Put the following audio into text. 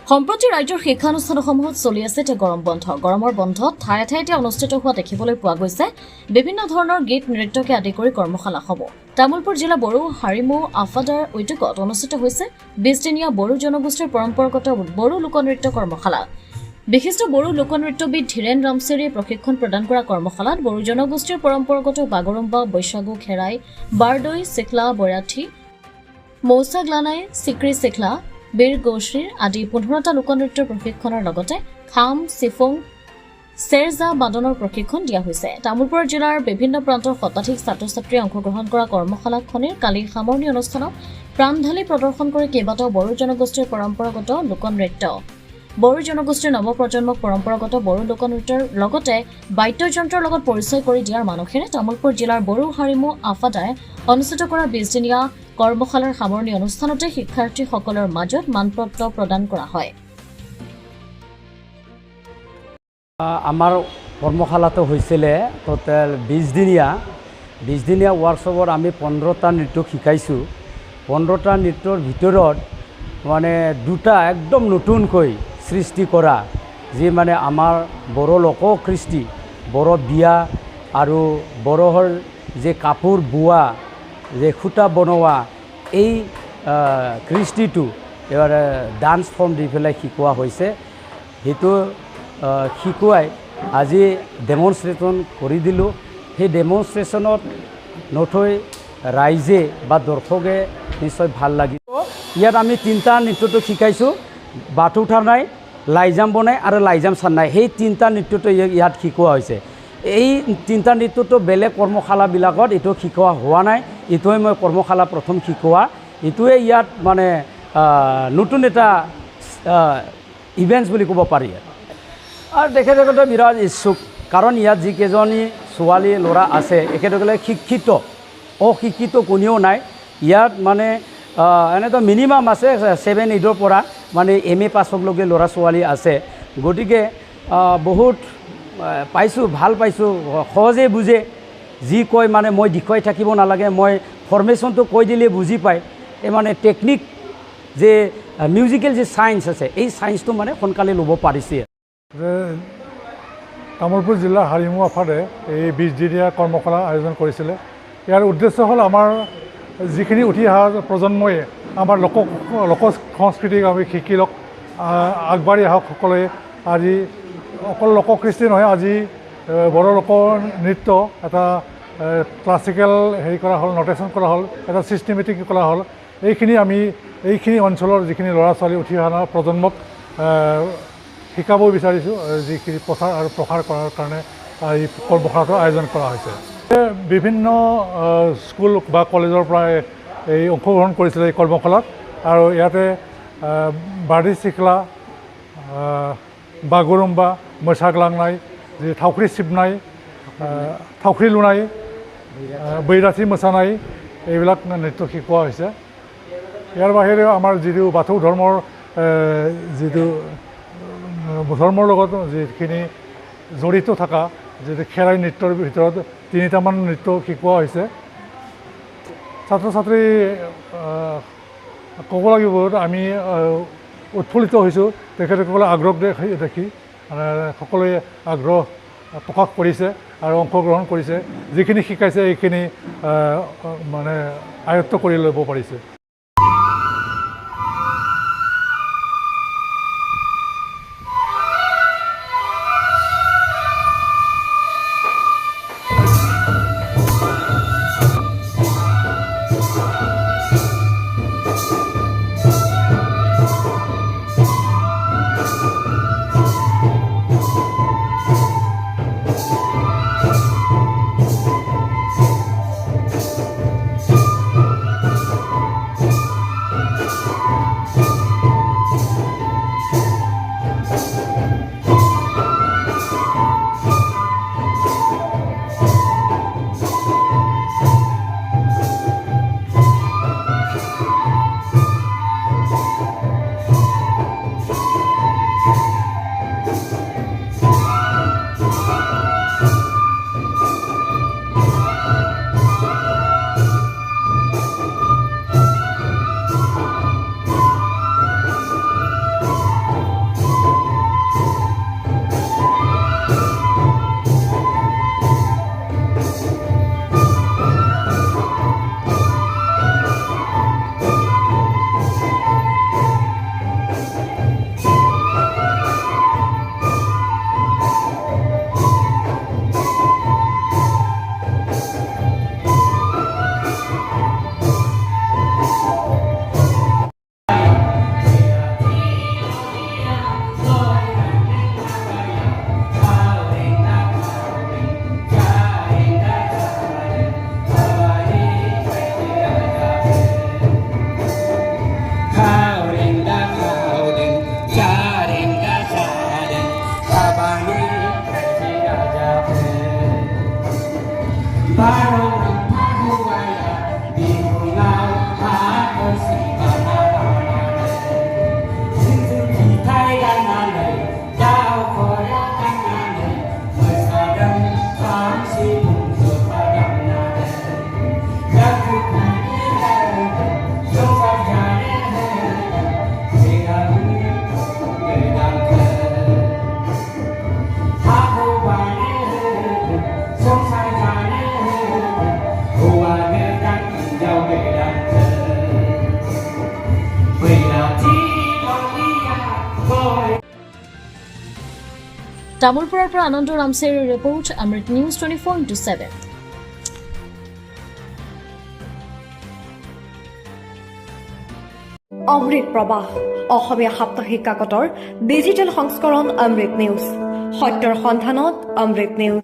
সম্প্ৰতি ৰাজ্যৰ শিক্ষানুষ্ঠানসমূহত চলি আছে গৰম বন্ধ। গৰমৰ বন্ধত ঠায়ে ঠায়ে অনুষ্ঠিত হোৱা দেখিবলৈ পোৱা গৈছে বিভিন্ন ধৰণৰ গীত নৃত্যকে আদি কৰি কৰ্মশালাসমূহ। তামুলপুৰ জিলা বড়ো হাৰিমু আফাদাৰ উদ্যোগত অনুষ্ঠিত হৈছে 20 দিনীয়া বড়ো জনগোষ্ঠীৰ পৰম্পৰাগত বড়ো লোকনৃত্য কৰ্মশালা। বিশিষ্ট বড়ো লোকনৃত্যবিদ ধীৰেন ৰামচেৰিয়ে প্ৰশিক্ষণ প্ৰদান কৰা কৰ্মশালাত বড়ো জনগোষ্ঠীৰ পৰম্পৰাগত বাগৰুম্বা, বৈশাগু, খেৰাই, বাৰদৈ, চিকলা, বৈৰাঠী, মৌচা গ্লানাই, চিক্ৰী চিকলা, বীৰ গৌশ্ৰীৰ আদি 15টা লোকনৃত্যৰ প্ৰশিক্ষণৰ লগতে খাম, চিফুং, চেৰজা বাদনৰ প্ৰশিক্ষণ দিয়া হৈছে। তামুলপুৰ জিলাৰ বিভিন্ন প্ৰান্তৰ শতাধিক ছাত্ৰ-ছাত্ৰীয়ে অংশগ্ৰহণ কৰা কৰ্মশালাখনিৰ কালি সামৰণি অনুষ্ঠানত প্ৰাণ ঢালি প্ৰদৰ্শন কৰি কেইবাটাও বড়ো জনগোষ্ঠীৰ পৰম্পৰাগত লোকনৃত্য। বড়ো জনগোষ্ঠীৰ নৱপ্ৰজন্মক পৰম্পৰাগত বড়ো লোকনৃত্যৰ লগতে বাদ্যযন্ত্ৰৰ লগত পৰিচয় কৰি দিয়াৰ মানসেৰে তামুলপুৰ জিলাৰ বড়ো হাৰিমু আফাদাই অনুষ্ঠিত কৰা 20 দিনীয়া কৰ্মশালাৰ সামৰণি অনুষ্ঠানতে শিক্ষাৰ্থীসকলৰ মাজত মানপত্ৰ প্ৰদান কৰা হয়। আমাৰ কৰ্মশালাটো হৈছিলে টোটেল 20 দিনীয়া ৱৰ্কশ্বপত আমি 15টা নৃত্য শিকাইছোঁ। 15টা নৃত্যৰ ভিতৰত মানে দুটা একদম নতুনকৈ সৃষ্টি কৰা, যি মানে আমাৰ বড়ো লোককৃষ্টি, বড়ো বিয়া আৰু বড়োৰ যে কাপোৰ বোৱা, যে সূতা বনোৱা, এই কৃষ্টিটো এবাৰ ডান্স ফৰ্ম দি পেলাই শিকোৱা হৈছে। সেইটো শিকুৱাই আজি ডেমনষ্ট্ৰেশ্যন কৰি দিলোঁ। সেই ডেমনষ্ট্ৰেশ্যনত নথৈ ৰাইজে বা দৰ্শকে নিশ্চয় ভাল লাগিব। ইয়াত আমি 3টা নৃত্যটো শিকাইছোঁ, বাথৌ ঠানাই, লাইজাম বনাই আৰু লাইজাম চান্নাই। সেই 3টা নৃত্যটো ইয়াত শিকোৱা হৈছে। এই 3টা নৃত্যটো বেলেগ কৰ্মশালাবিলাকত এইটো শিকোৱা হোৱা নাই। এইটোৱে মই কৰ্মশালা প্ৰথম শিকোৱা। এইটোৱে ইয়াত মানে নতুন এটা ইভেণ্টছ বুলি ক'ব পাৰি। আৰু তেখেতসকলে বিৰাট ইচ্ছুক, কাৰণ ইয়াত যিকেইজনী ছোৱালী ল'ৰা আছে এখেতসকলে শিক্ষিত, অশিক্ষিত কোনেও নাই। ইয়াত মানে এনেতো মিনিমাম আছে 7-8ৰ পৰা মানে MA পাছকলৈকে ল'ৰা ছোৱালী আছে। গতিকে বহুত পাইছোঁ, ভাল পাইছোঁ, সহজে বুজে। যি কয় মানে মই দেখুৱাই থাকিব নালাগে, মই ফৰ্মেশ্যনটো কৈ দিলে বুজি পায়। এই মানে টেকনিক যে মিউজিকেল যে ছায়েন্স আছে, এই ছায়েন্সটো মানে সোনকালে ল'ব পাৰিছে। তামুলপুৰ জিলাৰ হাৰিমু আফাদে এই 20 দিনীয়া কৰ্মশালা আয়োজন কৰিছিলে। ইয়াৰ উদ্দেশ্য হ'ল আমাৰ যিখিনি উঠি অহা প্ৰজন্মই আমাৰ লোক সংস্কৃতিক আমি শিকি লওক, আগবাঢ়ি আহক সকলোৱে। আজি অকল লোককৃষ্টি নহয়, আজি বড়ো লোকনৃত্য এটা ক্লাছিকেল হেৰি কৰা হ'ল, নটেশ্যন কৰা হ'ল, এটা ছিষ্টেমেটিক কৰা হ'ল। এইখিনি অঞ্চলৰ যিখিনি ল'ৰা ছোৱালী উঠি অহা প্ৰজন্মক শিকাব বিচাৰিছোঁ, যিখিনি প্ৰচাৰ আৰু প্ৰসাৰ কৰাৰ কাৰণে এই কৰ্মশালাটো আয়োজন কৰা হৈছে। বিভিন্ন স্কুল বা কলেজৰ পৰা এই অংশগ্ৰহণ কৰিছিলে এই কৰ্মশালাত। আৰু ইয়াতে বাৰ্ডি চিকলা, বাগৰুম্বা, মৈচাগ্লাংনাই, যি থাউখ্ৰী চিবনাই, থাউখ্ৰী লুনাই, বৈৰাঠী মোচানাই, এইবিলাক নৃত্য শিকোৱা হৈছে। ইয়াৰ বাহিৰেও আমাৰ যিটো বাথৌ ধৰ্মৰ যিটো ধৰ্মৰ লগত যিখিনি জড়িত থকা যিটো খেৰাই নৃত্যৰ ভিতৰত 3টামান নৃত্য শিকোৱা হৈছে। ছাত্ৰ ছাত্ৰী ক'ব লাগিব আমি উৎফুল্লিত হৈছোঁ, তেখেতসকলে আগ্ৰহ দেখি সকলোৱে আগ্ৰহ প্ৰকাশ কৰিছে আৰু অংশগ্ৰহণ কৰিছে। যিখিনি শিকাইছে এইখিনি মানে আয়ত্ত কৰি ল'ব পাৰিছে। তামোলপুৰৰ পৰা আনন্দ ৰামচেৰ ৰিপৰ্ট অমৃত নিউজ 24/7 অমৃত প্ৰবাহ অসমীয়া সাপ্তাহিক কাকতৰ ডিজিটেল সংস্কৰণ অমৃত নিউজ সত্যৰ সন্ধানত অমৃত নিউজ